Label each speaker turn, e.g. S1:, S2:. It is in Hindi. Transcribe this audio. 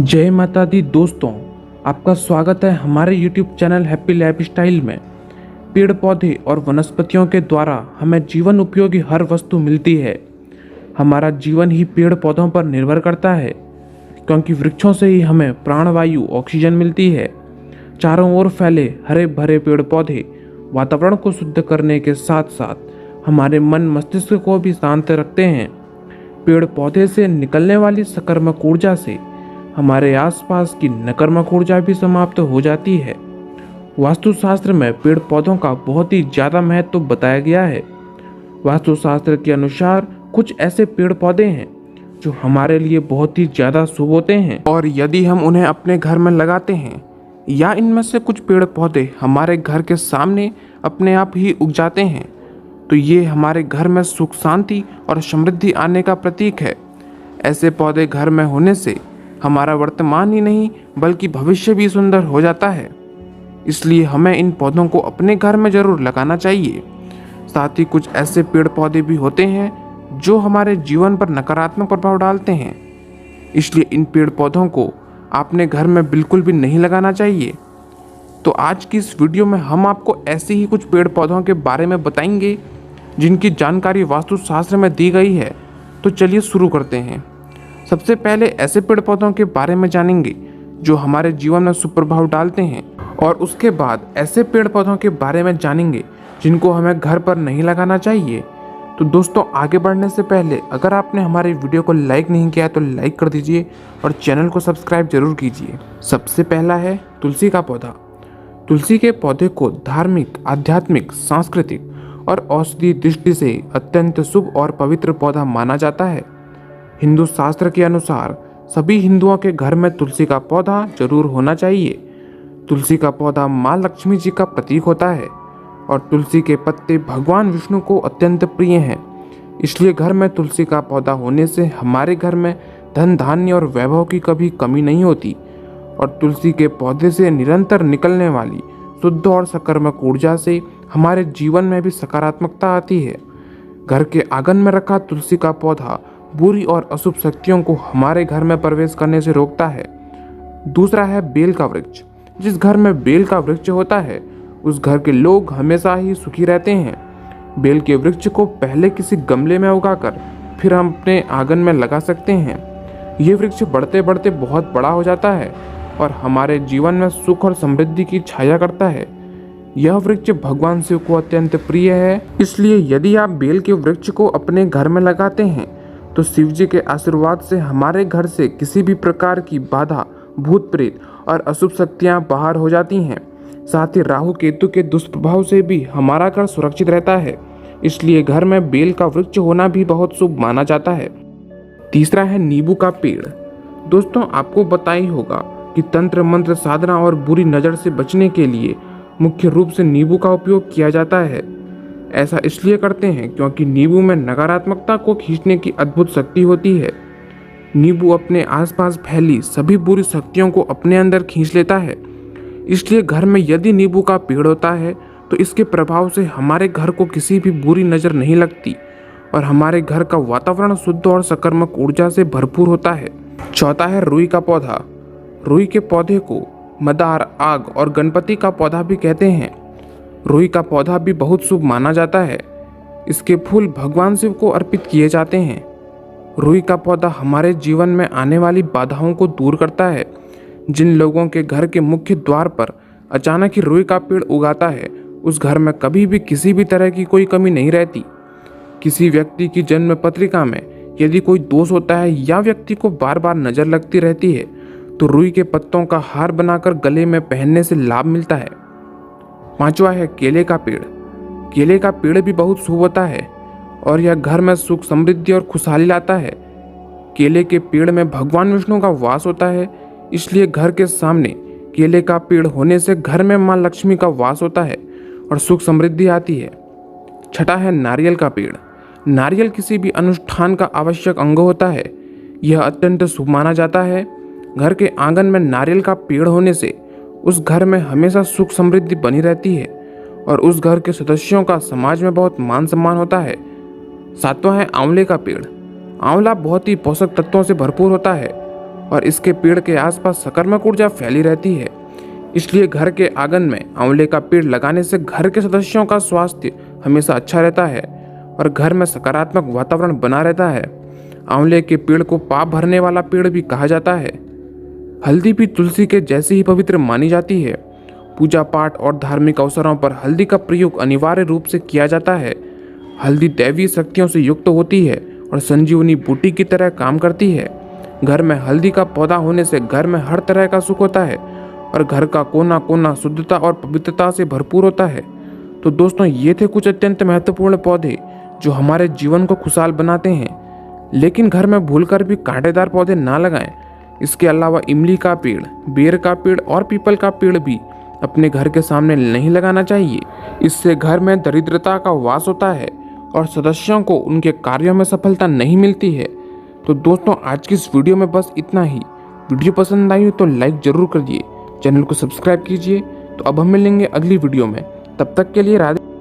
S1: जय माता दी दोस्तों, आपका स्वागत है हमारे YouTube चैनल हैप्पी लाइफस्टाइल में। पेड़ पौधे और वनस्पतियों के द्वारा हमें जीवन उपयोगी हर वस्तु मिलती है। हमारा जीवन ही पेड़ पौधों पर निर्भर करता है, क्योंकि वृक्षों से ही हमें प्राणवायु ऑक्सीजन मिलती है। चारों ओर फैले हरे भरे पेड़ पौधे वातावरण को शुद्ध करने के साथ साथ हमारे मन मस्तिष्क को भी शांत रखते हैं। पेड़ पौधे से निकलने वाली सकारात्मक ऊर्जा से हमारे आसपास की नकारात्मक ऊर्जा भी समाप्त हो जाती है। वास्तुशास्त्र में पेड़ पौधों का बहुत ही ज़्यादा महत्व बताया गया है। वास्तुशास्त्र के अनुसार कुछ ऐसे पेड़ पौधे हैं जो हमारे लिए बहुत ही ज़्यादा शुभ होते हैं, और यदि हम उन्हें अपने घर में लगाते हैं या इनमें से कुछ पेड़ पौधे हमारे घर के सामने अपने आप ही उग जाते हैं, तो ये हमारे घर में सुख शांति और समृद्धि आने का प्रतीक है। ऐसे पौधे घर में होने से हमारा वर्तमान ही नहीं बल्कि भविष्य भी सुंदर हो जाता है। इसलिए हमें इन पौधों को अपने घर में ज़रूर लगाना चाहिए। साथ ही कुछ ऐसे पेड़ पौधे भी होते हैं जो हमारे जीवन पर नकारात्मक प्रभाव डालते हैं, इसलिए इन पेड़ पौधों को आपने घर में बिल्कुल भी नहीं लगाना चाहिए। तो आज की इस वीडियो में हम आपको ऐसे ही कुछ पेड़ पौधों के बारे में बताएंगे जिनकी जानकारी वास्तुशास्त्र में दी गई है। तो चलिए शुरू करते हैं। सबसे पहले ऐसे पेड़ पौधों के बारे में जानेंगे जो हमारे जीवन में शुभ प्रभाव डालते हैं, और उसके बाद ऐसे पेड़ पौधों के बारे में जानेंगे जिनको हमें घर पर नहीं लगाना चाहिए। तो दोस्तों, आगे बढ़ने से पहले अगर आपने हमारी वीडियो को लाइक नहीं किया है तो लाइक कर दीजिए और चैनल को सब्सक्राइब जरूर कीजिए। सबसे पहला है तुलसी का पौधा। तुलसी के पौधे को धार्मिक, आध्यात्मिक, सांस्कृतिक और औषधि दृष्टि से अत्यंत शुभ और पवित्र पौधा माना जाता है। हिंदू शास्त्र के अनुसार सभी हिंदुओं के घर में तुलसी का पौधा जरूर होना चाहिए। तुलसी का पौधा माँ लक्ष्मी जी का प्रतीक होता है और तुलसी के पत्ते भगवान विष्णु को अत्यंत प्रिय हैं। इसलिए घर में तुलसी का पौधा होने से हमारे घर में धन धान्य और वैभव की कभी कमी नहीं होती, और तुलसी के पौधे से निरंतर निकलने वाली शुद्ध और सकारात्मक ऊर्जा से हमारे जीवन में भी सकारात्मकता आती है। घर के आंगन में रखा तुलसी का पौधा बुरी और अशुभ शक्तियों को हमारे घर में प्रवेश करने से रोकता है। दूसरा है बेल का वृक्ष। जिस घर में बेल का वृक्ष होता है उस घर के लोग हमेशा ही सुखी रहते हैं। बेल के वृक्ष को पहले किसी गमले में उगाकर फिर हम अपने आंगन में लगा सकते हैं। ये वृक्ष बढ़ते बढ़ते बहुत बड़ा हो जाता है और हमारे जीवन में सुख और समृद्धि की छाया करता है। यह वृक्ष भगवान शिव को अत्यंत प्रिय है, इसलिए यदि आप बेल के वृक्ष को अपने घर में लगाते हैं तो शिव जी के आशीर्वाद से हमारे घर से किसी भी प्रकार की बाधा, भूत प्रेत और अशुभ शक्तियाँ बाहर हो जाती हैं। साथ ही राहु केतु के दुष्प्रभाव से भी हमारा घर सुरक्षित रहता है। इसलिए घर में बेल का वृक्ष होना भी बहुत शुभ माना जाता है। तीसरा है नींबू का पेड़। दोस्तों, आपको पता ही होगा कि तंत्र मंत्र साधना और बुरी नज़र से बचने के लिए मुख्य रूप से नींबू का उपयोग किया जाता है। ऐसा इसलिए करते हैं क्योंकि नींबू में नकारात्मकता को खींचने की अद्भुत शक्ति होती है। नींबू अपने आसपास फैली सभी बुरी शक्तियों को अपने अंदर खींच लेता है। इसलिए घर में यदि नींबू का पेड़ होता है तो इसके प्रभाव से हमारे घर को किसी भी बुरी नज़र नहीं लगती और हमारे घर का वातावरण शुद्ध और सकारात्मक ऊर्जा से भरपूर होता है। चौथा है रुई का पौधा। रुई के पौधे को मदार, आग और गणपति का पौधा भी कहते हैं। रुई का पौधा भी बहुत शुभ माना जाता है। इसके फूल भगवान शिव को अर्पित किए जाते हैं। रुई का पौधा हमारे जीवन में आने वाली बाधाओं को दूर करता है। जिन लोगों के घर के मुख्य द्वार पर अचानक ही रुई का पेड़ उगाता है उस घर में कभी भी किसी भी तरह की कोई कमी नहीं रहती। किसी व्यक्ति की जन्म पत्रिका में यदि कोई दोष होता है या व्यक्ति को बार बार नजर लगती रहती है तो रुई के पत्तों का हार बनाकर गले में पहनने से लाभ मिलता है। पांचवा है केले का पेड़। केले का पेड़ भी बहुत शुभ होता है और यह घर में सुख, समृद्धि और खुशहाली लाता है। केले के पेड़ में भगवान विष्णु का वास होता है, इसलिए घर के सामने केले का पेड़ होने से घर में माँ लक्ष्मी का वास होता है और सुख समृद्धि आती है। छठा है नारियल का पेड़। नारियल किसी भी अनुष्ठान का आवश्यक अंग होता है। यह अत्यंत शुभ माना जाता है। घर के आंगन में नारियल का पेड़ होने से उस घर में हमेशा सुख समृद्धि बनी रहती है और उस घर के सदस्यों का समाज में बहुत मान सम्मान होता है। सातवां है आंवले का पेड़। आंवला बहुत ही पोषक तत्वों से भरपूर होता है और इसके पेड़ के आसपास सकारात्मक ऊर्जा फैली रहती है। इसलिए घर के आंगन में आंवले का पेड़ लगाने से घर के सदस्यों का स्वास्थ्य हमेशा अच्छा रहता है और घर में सकारात्मक वातावरण बना रहता है। आंवले के पेड़ को पाप भरने वाला पेड़ भी कहा जाता है। हल्दी भी तुलसी के जैसी ही पवित्र मानी जाती है। पूजा पाठ और धार्मिक अवसरों पर हल्दी का प्रयोग अनिवार्य रूप से किया जाता है। हल्दी दैवीय शक्तियों से युक्त होती है और संजीवनी बूटी की तरह काम करती है। घर में हल्दी का पौधा होने से घर में हर तरह का सुख होता है और घर का कोना कोना शुद्धता और पवित्रता से भरपूर होता है। तो दोस्तों, ये थे कुछ अत्यंत महत्वपूर्ण पौधे जो हमारे जीवन को खुशहाल बनाते हैं। लेकिन घर में भूलकर भी कांटेदार पौधे ना लगाएं। इसके अलावा इमली का पेड़, बेर का पेड़ और पीपल का पेड़ भी अपने घर के सामने नहीं लगाना चाहिए। इससे घर में दरिद्रता का वास होता है और सदस्यों को उनके कार्यों में सफलता नहीं मिलती है। तो दोस्तों, आज की इस वीडियो में बस इतना ही। वीडियो पसंद आई हो तो लाइक जरूर करिए, चैनल को सब्सक्राइब कीजिए। तो अब हम मिलेंगे अगली वीडियो में, तब तक के लिए राधे।